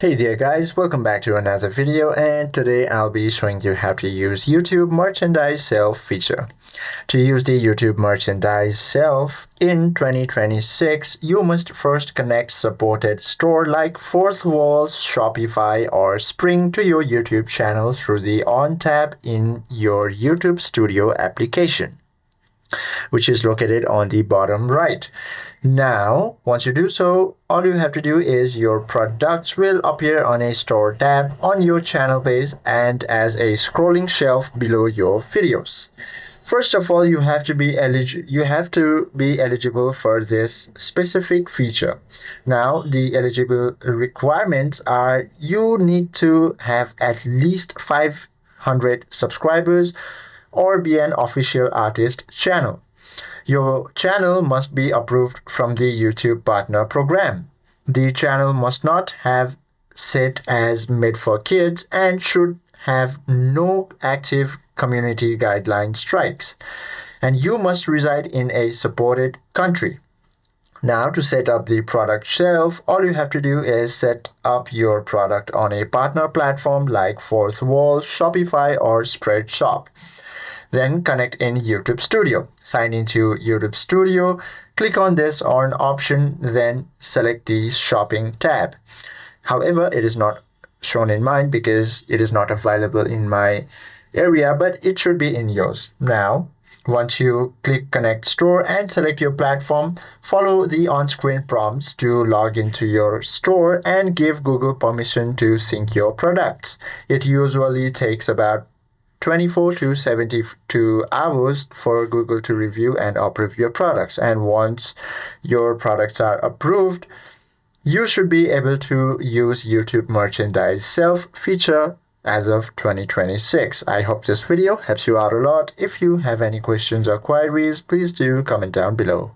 Hey there guys, welcome back to another video, and today I'll be showing you how to use YouTube merchandise shelf feature. To use the YouTube merchandise shelf in 2026, you must first connect supported store like Fourth Wall, Shopify or Spring to your YouTube channel through the On tab in your YouTube Studio application, which is located on the bottom right. Now, once you do so, all you have to do is your products will appear on a store tab on your channel page and as a scrolling shelf below your videos. First of all, you have to be eligible for this specific feature. Now, the eligible requirements are you need to have at least 500 subscribers or be an official artist channel. Your channel must be approved from the YouTube Partner Program. The channel must not have set as made for kids and should have no active community guideline strikes. And you must reside in a supported country. Now, to set up the product shelf, all you have to do is set up your product on a partner platform like Fourth Wall, Shopify, or Spreadshop. Then connect in YouTube Studio. Sign into YouTube Studio, click on this on option, then select the shopping tab. However, it is not shown in mine because it is not available in my area, but it should be in yours. Now, once you click Connect Store and select your platform, follow the on-screen prompts to log into your store and give Google permission to sync your products. It usually takes about 24 to 72 hours for Google to review and approve your products. And once your products are approved, you should be able to use YouTube merchandise shelf feature as of 2026. I hope this video helps you out a lot. If you have any questions or queries, please do comment down below.